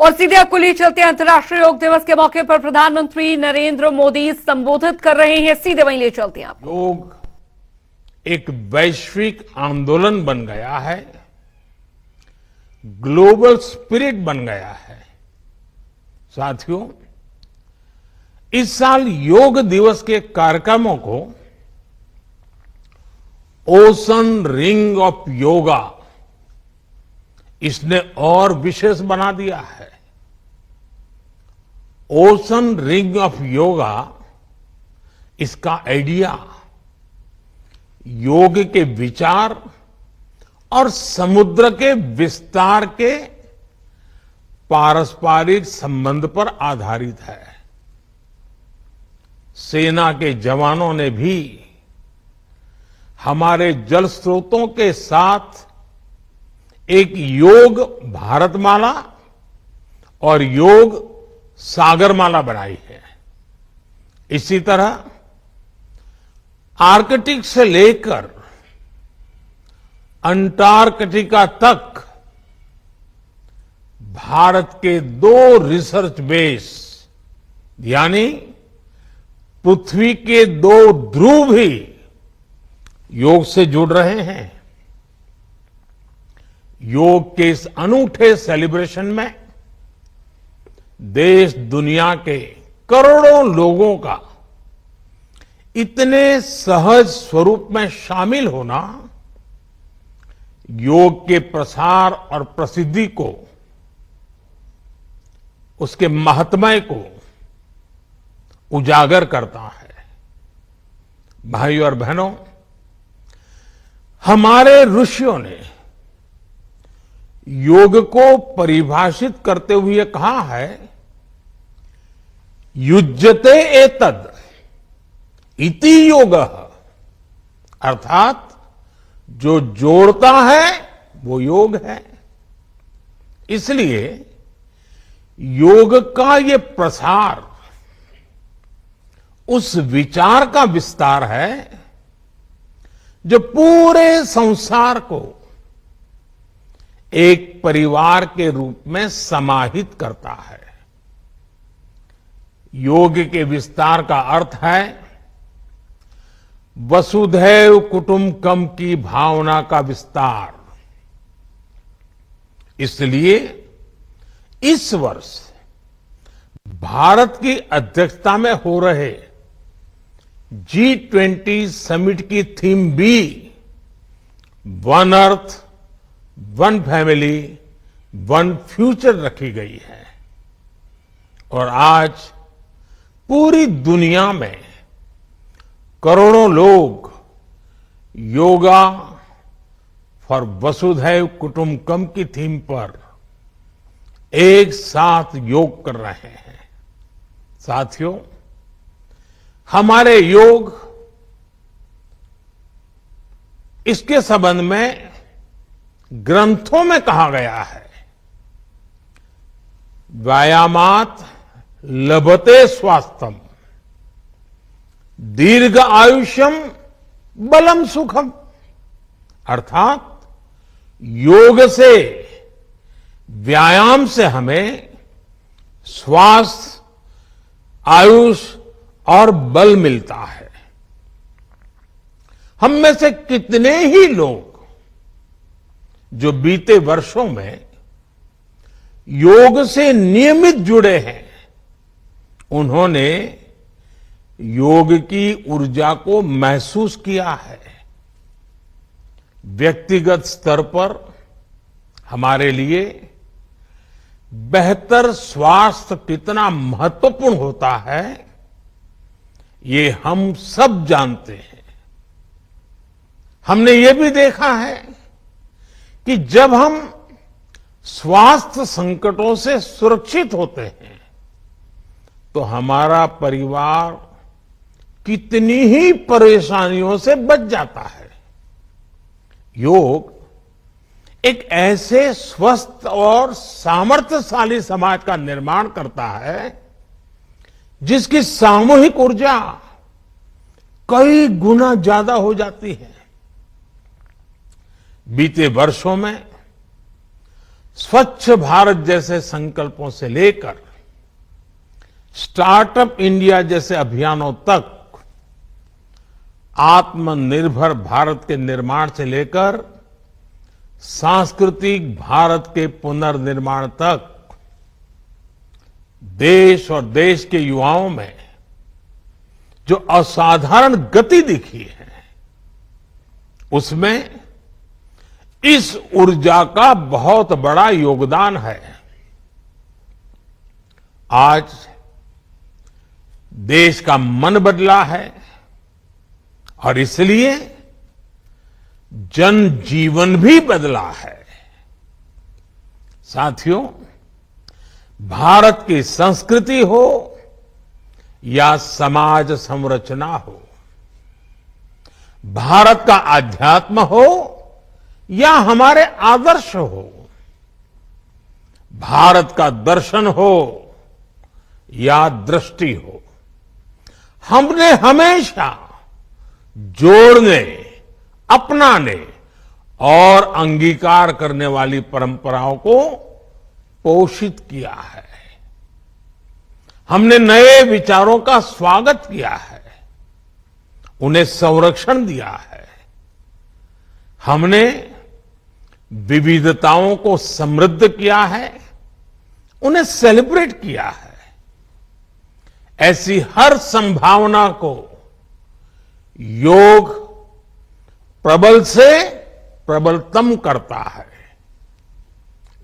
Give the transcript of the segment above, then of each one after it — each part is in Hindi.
और सीधे आपको लिए चलते हैं अंतर्राष्ट्रीय योग दिवस के मौके पर प्रधानमंत्री नरेंद्र मोदी संबोधित कर रहे हैं। सीधे वहीं ले चलते हैं आपको। योग एक वैश्विक आंदोलन बन गया है, ग्लोबल स्पिरिट बन गया है। साथियों, इस साल योग दिवस के कार्यक्रमों को ओशन रिंग ऑफ योगा इसने और विशेष बना दिया है। ओशन रिंग ऑफ योगा, इसका आइडिया योग के विचार और समुद्र के विस्तार के पारस्परिक संबंध पर आधारित है। सेना के जवानों ने भी हमारे जल स्रोतों के साथ एक योग भारतमाला और योग सागरमाला बनाई है। इसी तरह आर्कटिक से लेकर अंटार्कटिका तक भारत के 2 रिसर्च बेस यानी पृथ्वी के 2 ध्रुव भी योग से जुड़ रहे हैं। योग के इस अनूठे सेलिब्रेशन में देश दुनिया के करोड़ों लोगों का इतने सहज स्वरूप में शामिल होना योग के प्रसार और प्रसिद्धि को, उसके महात्म्य को उजागर करता है। भाइयों और बहनों, हमारे ऋषियों ने योग को परिभाषित करते हुए कहा है, युज्यते एतद इति योगः, अर्थात जो जोड़ता है वो योग है। इसलिए योग का ये प्रसार उस विचार का विस्तार है जो पूरे संसार को एक परिवार के रूप में समाहित करता है। योग के विस्तार का अर्थ है वसुधैव कुटुंबकम की भावना का विस्तार। इसलिए इस वर्ष भारत की अध्यक्षता में हो रहे G20 समिट की थीम भी one earth, one family, one future रखी गई है। और आज पूरी दुनिया में करोड़ों लोग योगा फॉर वसुधैव कुटुंबकम की थीम पर एक साथ योग कर रहे हैं। साथियों, हमारे योग इसके संबंध में ग्रंथों में कहा गया है, व्यायामात लभते स्वास्थ्यम दीर्घ आयुष्यम बलम सुखम, अर्थात योग से, व्यायाम से हमें स्वास्थ्य, आयुष और बल मिलता है। हम में से कितने ही लोग जो बीते वर्षों में योग से नियमित जुड़े हैं, उन्होंने योग की ऊर्जा को महसूस किया है। व्यक्तिगत स्तर पर हमारे लिए बेहतर स्वास्थ्य कितना महत्वपूर्ण होता है, ये हम सब जानते हैं। हमने ये भी देखा है कि जब हम स्वास्थ्य संकटों से सुरक्षित होते हैं तो हमारा परिवार कितनी ही परेशानियों से बच जाता है। योग एक ऐसे स्वस्थ और सामर्थ्यशाली समाज का निर्माण करता है जिसकी सामूहिक ऊर्जा कई गुना ज्यादा हो जाती है। बीते वर्षों में स्वच्छ भारत जैसे संकल्पों से लेकर स्टार्टअप इंडिया जैसे अभियानों तक, आत्मनिर्भर भारत के निर्माण से लेकर सांस्कृतिक भारत के पुनर्निर्माण तक देश और देश के युवाओं में जो असाधारण गति दिखी है, उसमें इस ऊर्जा का बहुत बड़ा योगदान है। आज देश का मन बदला है और इसलिए जनजीवन भी बदला है। साथियों, भारत की संस्कृति हो या समाज संरचना हो, भारत का आध्यात्म हो या हमारे आदर्श हो, भारत का दर्शन हो या दृष्टि हो, हमने हमेशा जोड़ने, अपनाने और अंगीकार करने वाली परंपराओं को पोषित किया है। हमने नए विचारों का स्वागत किया है, उन्हें संरक्षण दिया है। हमने विविधताओं को समृद्ध किया है, उन्हें सेलिब्रेट किया है। ऐसी हर संभावना को योग प्रबल से प्रबलतम करता है।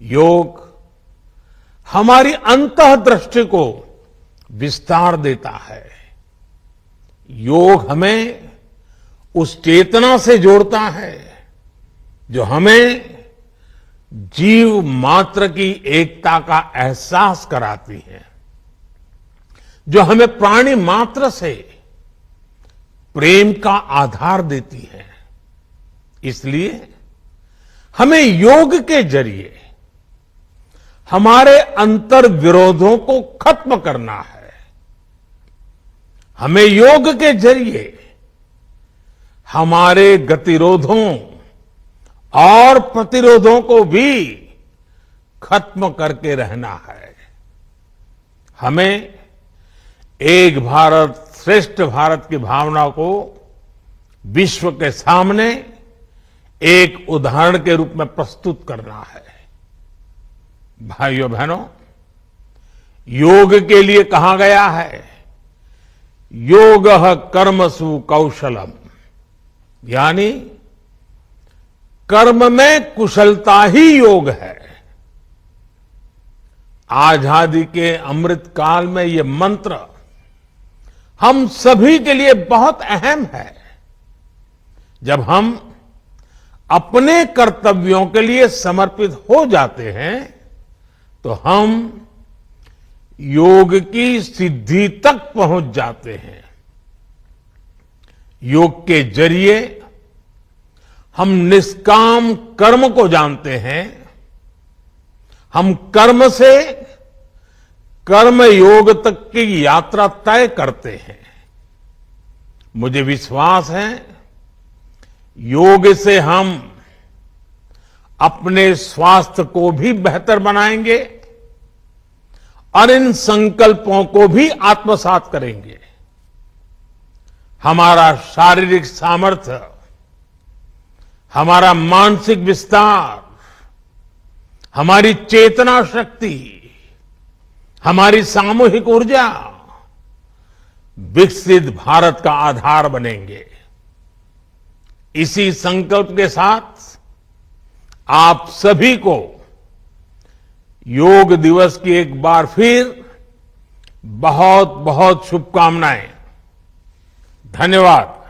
योग हमारी अंतःदृष्टि को विस्तार देता है। योग हमें उस चेतना से जोड़ता है जो हमें जीव मात्र की एकता का एहसास कराती है, जो हमें प्राणी मात्र से प्रेम का आधार देती है। इसलिए हमें योग के जरिए हमारे अंतर विरोधों को खत्म करना है। हमें योग के जरिए हमारे गतिरोधों और प्रतिरोधों को भी खत्म करके रहना है। हमें एक भारत श्रेष्ठ भारत की भावना को विश्व के सामने एक उदाहरण के रूप में प्रस्तुत करना है। भाइयों बहनों, योग के लिए कहा गया है, योगः कर्मसु कौशलम, यानी कर्म में कुशलता ही योग है। आजादी के अमृत काल में ये मंत्र हम सभी के लिए बहुत अहम है। जब हम अपने कर्तव्यों के लिए समर्पित हो जाते हैं तो हम योग की सिद्धि तक पहुंच जाते हैं। योग के जरिए हम निष्काम कर्म को जानते हैं। हम कर्म से कर्म योग तक की यात्रा तय करते हैं। मुझे विश्वास है, योग से हम अपने स्वास्थ्य को भी बेहतर बनाएंगे और इन संकल्पों को भी आत्मसात करेंगे। हमारा शारीरिक सामर्थ्य, हमारा मानसिक विस्तार, हमारी चेतना शक्ति, हमारी सामूहिक ऊर्जा विकसित भारत का आधार बनेंगे। इसी संकल्प के साथ आप सभी को योग दिवस की एक बार फिर बहुत बहुत शुभकामनाएं। धन्यवाद।